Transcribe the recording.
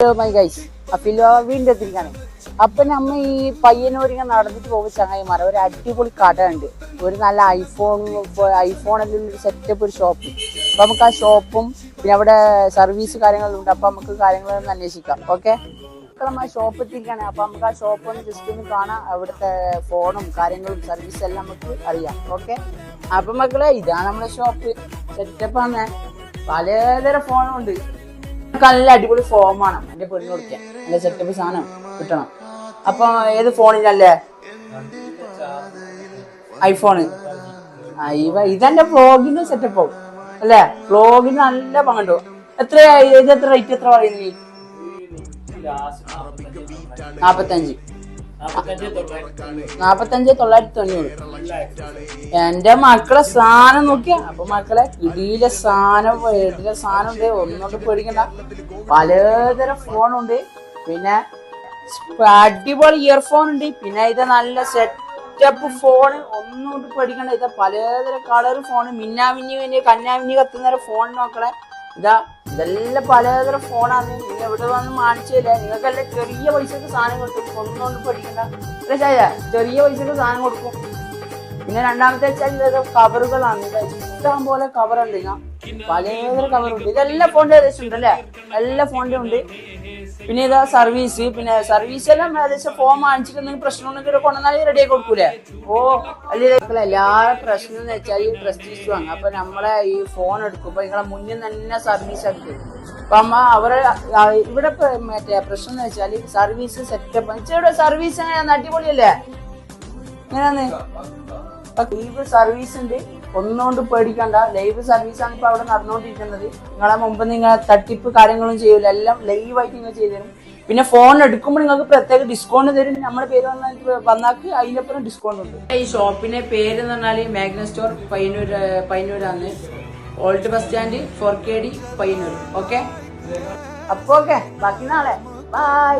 Hello my guys, അഫിലോ വീണ്ടും എത്തിരിക്കാണ്. അപ്പൊ നമ്മ ഈ പയ്യന്നൂരിങ്ങനെ നടന്നിട്ട് പോകുന്ന ചങ്ങായിമാരെ ഒരു അടിപൊളി കട ഉണ്ട്. ഒരു നല്ല ഐഫോണെല്ലാം സെറ്റപ്പ് ഒരു ഷോപ്പ്. അപ്പൊ നമുക്ക് ആ ഷോപ്പും പിന്നെ അവിടെ സർവീസ് കാര്യങ്ങളും ഉണ്ട്. അപ്പൊ നമുക്ക് കാര്യങ്ങളൊന്ന് അന്വേഷിക്കാം. ഓക്കെ, നമ്മൾ ആ ഷോപ്പ് എത്തിരിക്കാണ്. അപ്പൊ നമുക്ക് ആ ഷോപ്പ് ഒന്ന് ജസ്റ്റ് ഒന്ന് കാണാം. അവിടുത്തെ ഫോണും കാര്യങ്ങളും സർവീസും എല്ലാം നമുക്ക് അറിയാം. ഓക്കെ, അപ്പൊ മക്കളെ ഇതാണ് നമ്മുടെ ഷോപ്പ്. സെറ്റപ്പാണ്, പലതരം ഫോണും ഉണ്ട്. നല്ല അടിപൊളി ഫോമാണ് എന്റെ പെണ്ണ് കൊടുക്കാൻ. നല്ല സെറ്റപ്പ് സാധനം കിട്ടണം. അപ്പൊ ഏത് ഫോണിലല്ലേ? ഐഫോണ്. ഇതെന്റെ വ്ളോഗിന് സെറ്റപ്പ് ആവും അല്ലേ? വ്ളോഗിന് നല്ല പങ്കണ്ടോ? എത്ര റേറ്റ് എത്ര പറയുന്നത്? 45,990. എന്റെ മക്കളെ സാധനം നോക്കിയാ. അപ്പൊ മക്കളെ ഇടിയിലെ സാധനം ഉണ്ട്. ഒന്നുകൊണ്ട് പേടിക്കണ്ട, പലതരം ഫോണുണ്ട്. പിന്നെ അടിപൊളി ഇയർഫോൺ ഉണ്ട്. പിന്നെ ഇത് നല്ല സെറ്റപ്പ് ഫോണ്, ഒന്നുകൊണ്ട് പേടിക്കണ്ട. ഇത് പലതരം കളർ ഫോണ്, മിന്നാമിന്നി കന്നാമിന്നി കത്തുന്ന ഫോൺ നോക്കളെ. ഇതെല്ലാം പലതരം ഫോണാണ്. നിങ്ങൾ എവിടെ വന്ന് കാണിച്ചില്ല. നിങ്ങൾക്കെല്ലാം ചെറിയ പൈസക്ക് സാധനം കൊടുക്കും. ഒന്നുകൊണ്ട് പഠിക്കണ്ട, ചെറിയ പൈസക്ക് സാധനം കൊടുക്കും. പിന്നെ രണ്ടാമത്തെ വെച്ചാൽ കവറുകളാണ്. ഇഷ്ടം പോലെ കവറുണ്ട്. പലതരം കവറുണ്ട്. ഇതെല്ലാം ഫോണിന്റെ ഏകദേശം ഉണ്ട് അല്ലേ? എല്ലാ ഫോണിന്റെ ഉണ്ട്. പിന്നെ ഇതാ സർവീസ്. പിന്നെ സർവീസ് എല്ലാം ഏകദേശം ഫോൺ വാങ്ങിച്ചിട്ടുണ്ടെങ്കിൽ പ്രശ്നമുണ്ടെങ്കിൽ കൊണ്ടുവന്നാലും റെഡി ആക്കി കൊടുക്കൂലേ? അല്ലെ എല്ലാ പ്രശ്നം എന്ന് വെച്ചാൽ ഈ പ്രസ്റ്റീജ് വാങ്ങും. അപ്പൊ നമ്മളെ ഈ ഫോൺ എടുക്കുമ്പോ നിങ്ങളെ മുന്നിൽ തന്നെ സർവീസ് ആക്കി. അപ്പൊ അവരെ ഇവിടെ മറ്റേ പ്രശ്നം എന്ന് വെച്ചാൽ സർവീസ് സെറ്റപ്പ്. ഇവിടെ സർവീസ് എങ്ങനെയാന്ന്? അടിപൊളിയല്ലേ? എങ്ങനെയാന്ന്? ലൈവ് സർവീസ് ഉണ്ട്, ഒന്നുകൊണ്ട് പേടിക്കണ്ട. ലൈവ് സർവീസ് ആണ് ഇപ്പൊ അവിടെ നടന്നുകൊണ്ടിരിക്കുന്നത്. നിങ്ങളെ മുമ്പ് നിങ്ങൾ തട്ടിപ്പ് കാര്യങ്ങളും ചെയ്യൂല, എല്ലാം ലൈവായിട്ട് നിങ്ങൾ ചെയ്തു തരും. പിന്നെ ഫോൺ എടുക്കുമ്പോൾ നിങ്ങൾക്ക് പ്രത്യേക ഡിസ്കൗണ്ട് തരും. നമ്മുടെ പേര് വന്നാക്ക് അതിനപ്പുറം ഡിസ്കൗണ്ട് ഉണ്ട്. ഈ ഷോപ്പിന്റെ പേര് എന്ന് പറഞ്ഞാൽ മാഗ്ന സ്റ്റോർ പയ്യന്നൂരാണ്. Old bus stand 4KD Payyanur. Okay, അപ്പൊ ഓക്കെ, ബാക്കി നാളെ ബൈ.